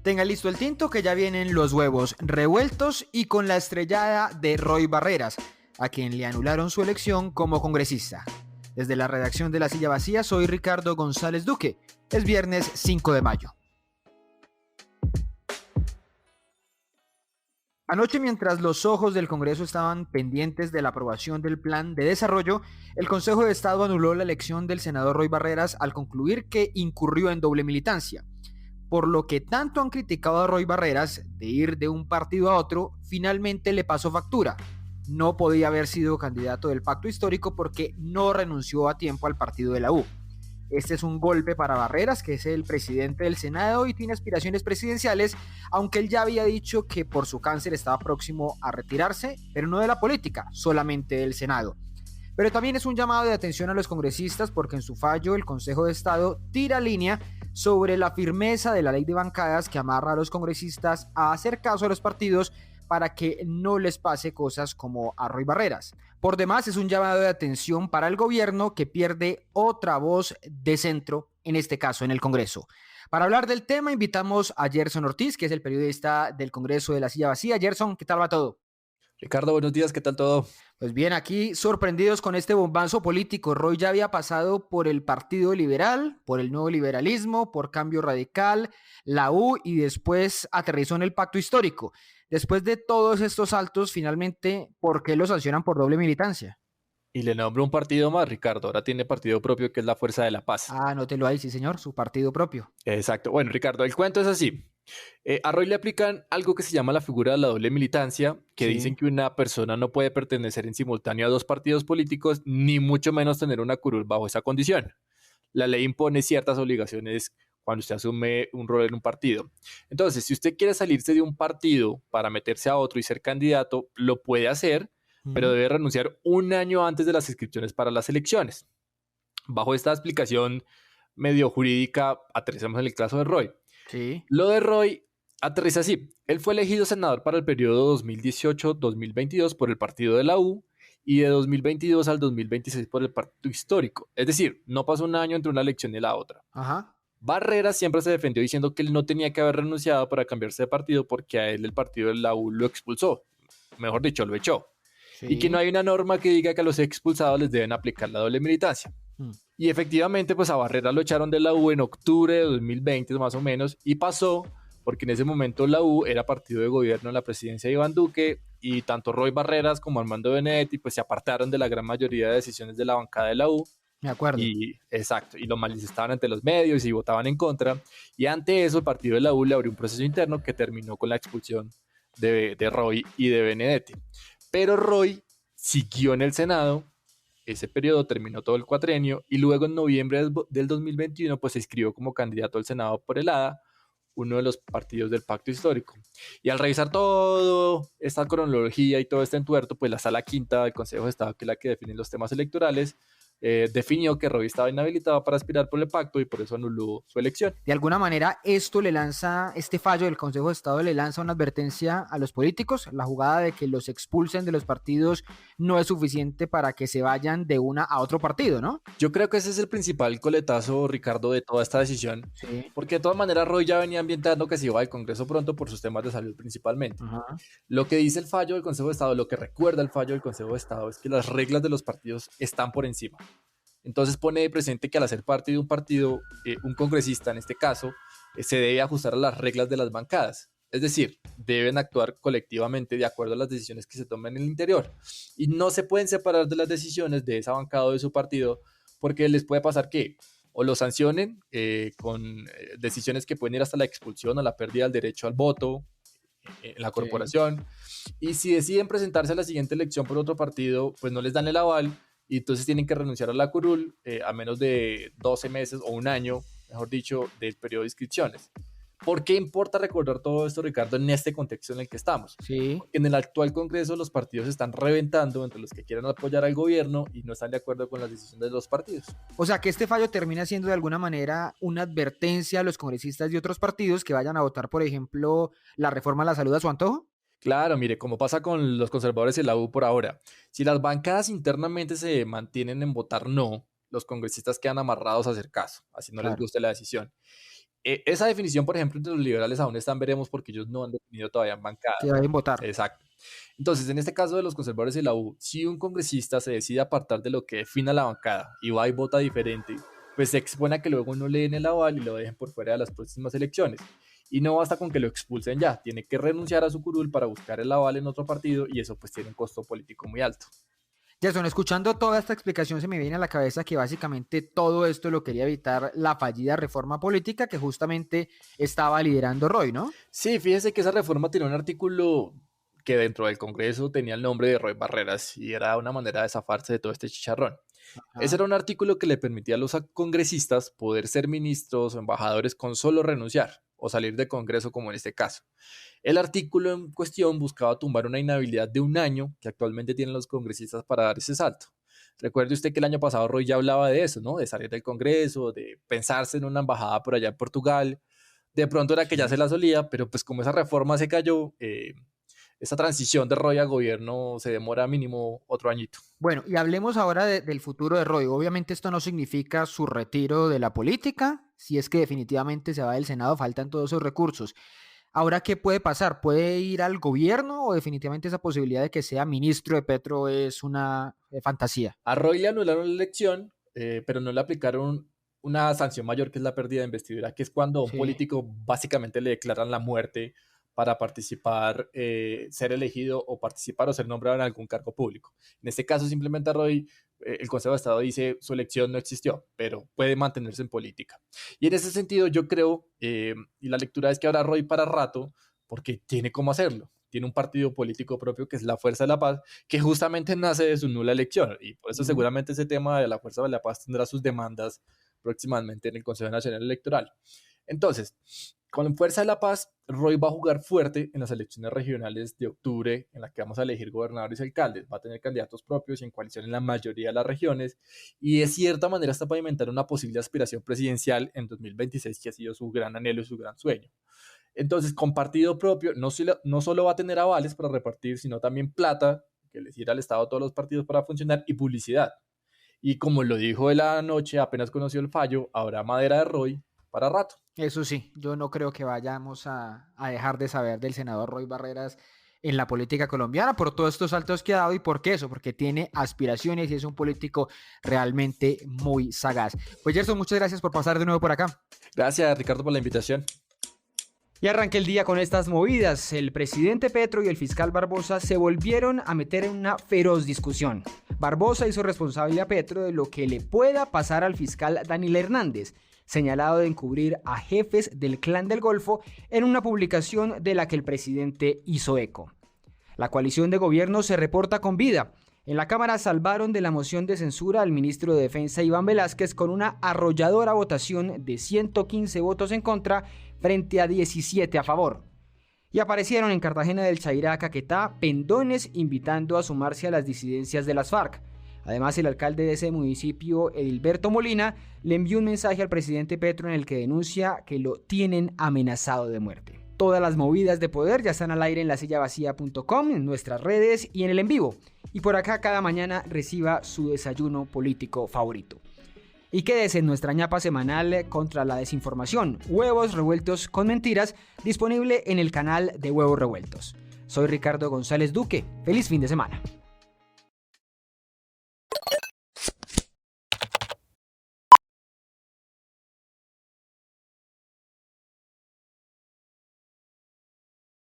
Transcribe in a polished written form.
Tenga listo el tinto que ya vienen los huevos revueltos y con la estrellada de Roy Barreras, a quien le anularon su elección como congresista. Desde la redacción de La Silla Vacía soy Ricardo González Duque. Es viernes 5 de mayo. Anoche, mientras los ojos del Congreso estaban pendientes de la aprobación del plan de desarrollo, el Consejo de Estado anuló la elección del senador Roy Barreras al concluir que incurrió en doble militancia. Por lo que tanto han criticado a Roy Barreras de ir de un partido a otro, finalmente le pasó factura. No podía haber sido candidato del pacto histórico porque no renunció a tiempo al partido de la U. Este es un golpe para Barreras, que es el presidente del Senado y tiene aspiraciones presidenciales, aunque él ya había dicho que por su cáncer estaba próximo a retirarse, pero no de la política, solamente del Senado. Pero también es un llamado de atención a los congresistas porque en su fallo el Consejo de Estado tira línea sobre la firmeza de la ley de bancadas que amarra a los congresistas a hacer caso a los partidos para que no les pase cosas como a Roy Barreras. Por demás, es un llamado de atención para el gobierno que pierde otra voz de centro, en este caso en el Congreso. Para hablar del tema, invitamos a Gerson Ortiz, que es el periodista del Congreso de La Silla Vacía. Gerson, ¿qué tal va todo? Ricardo, buenos días, ¿qué tal todo? Pues bien, aquí sorprendidos con este bombazo político. Roy ya había pasado por el Partido Liberal, por el Nuevo Liberalismo, por Cambio Radical, la U y después aterrizó en el Pacto Histórico. Después de todos estos saltos, finalmente, ¿por qué lo sancionan por doble militancia? Y le nombro un partido más, Ricardo. Ahora tiene partido propio que es la Fuerza de la Paz. Ah, anótelo ahí, sí señor, su partido propio. Exacto. Bueno, Ricardo, el cuento es así. A Roy le aplican algo que se llama la figura de la doble militancia, que dicen Sí. que una persona no puede pertenecer en simultáneo a dos partidos políticos, ni mucho menos tener una curul bajo esa condición. La ley impone ciertas obligaciones cuando usted asume un rol en un partido. Entonces, si usted quiere salirse de un partido para meterse a otro y ser candidato, lo puede hacer, pero Mm. debe renunciar un año antes de las inscripciones para las elecciones. Bajo esta explicación medio jurídica, aterrizamos en el caso de Roy. Sí. Lo de Roy aterriza así. Él fue elegido senador para el periodo 2018-2022 por el partido de la U y de 2022 al 2026 por el Partido Histórico. Es decir, no pasó un año entre una elección y la otra. Ajá. Barrera siempre se defendió diciendo que él no tenía que haber renunciado para cambiarse de partido porque a él el partido de la U lo expulsó. Mejor dicho, lo echó. Y que no Sí. hay una norma que diga que a los expulsados les deben aplicar la doble militancia. Mm. Y efectivamente, pues a Barrera lo echaron de la U en octubre de 2020 más o menos, y pasó porque en ese momento la U era partido de gobierno en la presidencia de Iván Duque, y tanto Roy Barreras como Armando Benedetti pues se apartaron de la gran mayoría de decisiones de la bancada de la U, Me acuerdo. y exacto, y lo manifestaban ante los medios y votaban en contra, y ante eso el partido de la U le abrió un proceso interno que terminó con la expulsión de Roy y de Benedetti. Pero Roy siguió en el Senado. Ese periodo terminó todo el cuatrenio y luego en noviembre del 2021 pues se inscribió como candidato al Senado por el ADA, uno de los partidos del Pacto Histórico. Y al revisar toda esta cronología y todo este entuerto, pues la Sala Quinta del Consejo de Estado, que es la que define los temas electorales, definió que Roy estaba inhabilitado para aspirar por el pacto y por eso anuló su elección. De alguna manera, este fallo del Consejo de Estado le lanza una advertencia a los políticos. La jugada de que los expulsen de los partidos no es suficiente para que se vayan de una a otro partido, ¿no? Yo creo que ese es el principal coletazo, Ricardo, de toda esta decisión, Sí. porque de todas maneras Roy ya venía ambientando que se iba al Congreso pronto por sus temas de salud principalmente. Ajá. Lo que dice el fallo del Consejo de Estado, lo que recuerda el fallo del Consejo de Estado es que las reglas de los partidos están por encima. Entonces pone presente que al hacer parte de un partido, un congresista en este caso, se debe ajustar a las reglas de las bancadas. Es decir, deben actuar colectivamente de acuerdo a las decisiones que se tomen en el interior. Y no se pueden separar de las decisiones de esa bancada o de su partido porque les puede pasar que o lo sancionen con decisiones que pueden ir hasta la expulsión o la pérdida del derecho al voto en la Sí. corporación. Y si deciden presentarse a la siguiente elección por otro partido, pues no les dan el aval y entonces tienen que renunciar a la curul a menos de 12 meses o un año, mejor dicho, del periodo de inscripciones. ¿Por qué importa recordar todo esto, Ricardo, en este contexto en el que estamos? Sí. Porque en el actual Congreso los partidos están reventando entre los que quieren apoyar al gobierno y no están de acuerdo con las decisiones de los partidos. O sea que este fallo termina siendo de alguna manera una advertencia a los congresistas de otros partidos que vayan a votar, por ejemplo, la reforma a la salud a su antojo. Claro, mire, como pasa con los conservadores y la U por ahora, si las bancadas internamente se mantienen en votar no, los congresistas quedan amarrados a hacer caso, así no les Claro. guste la decisión. Esa definición, por ejemplo, entre los liberales aún están, veremos, porque ellos no han definido todavía en bancada. Que deben votar. Exacto. Entonces, en este caso de los conservadores y la U, si un congresista se decide apartar de lo que defina la bancada y va y vota diferente, pues se expone a que luego no le den el aval y lo dejen por fuera de las próximas elecciones. Y no basta con que lo expulsen ya, tiene que renunciar a su curul para buscar el aval en otro partido y eso pues tiene un costo político muy alto. Gerson, escuchando toda esta explicación se me viene a la cabeza que básicamente todo esto lo quería evitar la fallida reforma política que justamente estaba liderando Roy, ¿no? Sí, fíjese que esa reforma tenía un artículo que dentro del Congreso tenía el nombre de Roy Barreras y era una manera de zafarse de todo este chicharrón. Ese Ajá. era un artículo que le permitía a los congresistas poder ser ministros o embajadores con solo renunciar o salir de Congreso como en este caso. El artículo en cuestión buscaba tumbar una inhabilidad de 1 año que actualmente tienen los congresistas para dar ese salto. Recuerde usted que el año pasado Roy ya hablaba de eso, ¿no? De salir del Congreso, de pensarse en una embajada por allá en Portugal. De pronto era que ya se Sí. la solía, pero pues como esa reforma se cayó, esa transición de Roy a gobierno se demora mínimo otro añito. Bueno, y hablemos ahora del futuro de Roy. Obviamente esto no significa su retiro de la política, si es que definitivamente se va del Senado, faltan todos esos recursos. Ahora, ¿qué puede pasar? ¿Puede ir al gobierno o definitivamente esa posibilidad de que sea ministro de Petro es una fantasía? A Roy le anularon la elección, pero no le aplicaron una sanción mayor que es la pérdida de investidura, que es cuando a un Sí. político básicamente le declaran la muerte para participar, ser elegido o participar o ser nombrado en algún cargo público. En este caso, simplemente a Roy, el Consejo de Estado dice su elección no existió, pero puede mantenerse en política. Y en ese sentido, yo creo, y la lectura es que ahora Roy para rato, porque tiene cómo hacerlo. Tiene un partido político propio que es la Fuerza de la Paz, que justamente nace de su nula elección. Y por eso Ujú. seguramente ese tema de la Fuerza de la Paz tendrá sus demandas próximamente en el Consejo Nacional Electoral. Entonces, con Fuerza de la Paz, Roy va a jugar fuerte en las elecciones regionales de octubre, en las que vamos a elegir gobernadores y alcaldes. Va a tener candidatos propios y en coalición en la mayoría de las regiones. Y de cierta manera está pavimentar una posible aspiración presidencial en 2026, que ha sido su gran anhelo y su gran sueño. Entonces, con partido propio, no solo va a tener avales para repartir, sino también plata, que les irá al Estado a todos los partidos para funcionar, y publicidad. Y como lo dijo de la noche, apenas conoció el fallo, habrá madera de Roy para rato. Eso sí, yo no creo que vayamos a dejar de saber del senador Roy Barreras en la política colombiana por todos estos saltos que ha dado y por qué eso, porque tiene aspiraciones y es un político realmente muy sagaz. Pues Gerson, muchas gracias por pasar de nuevo por acá. Gracias, Ricardo, por la invitación. Y arranqué el día con estas movidas. El presidente Petro y el fiscal Barbosa se volvieron a meter en una feroz discusión. Barbosa hizo responsable a Petro de lo que le pueda pasar al fiscal Daniel Hernández, señalado de encubrir a jefes del Clan del Golfo en una publicación de la que el presidente hizo eco. La coalición de gobierno se reporta con vida. En la Cámara salvaron de la moción de censura al ministro de Defensa Iván Velázquez con una arrolladora votación de 115 votos en contra frente a 17 a favor. Y aparecieron en Cartagena del Chairá, Caquetá, pendones invitando a sumarse a las disidencias de las FARC. Además, el alcalde de ese municipio, Edilberto Molina, le envió un mensaje al presidente Petro en el que denuncia que lo tienen amenazado de muerte. Todas las movidas de poder ya están al aire en lasillavacía.com, en nuestras redes y en el en vivo. Y por acá cada mañana reciba su desayuno político favorito. Y quédese en nuestra ñapa semanal contra la desinformación, Huevos Revueltos con Mentiras, disponible en el canal de Huevos Revueltos. Soy Ricardo González Duque. Feliz fin de semana.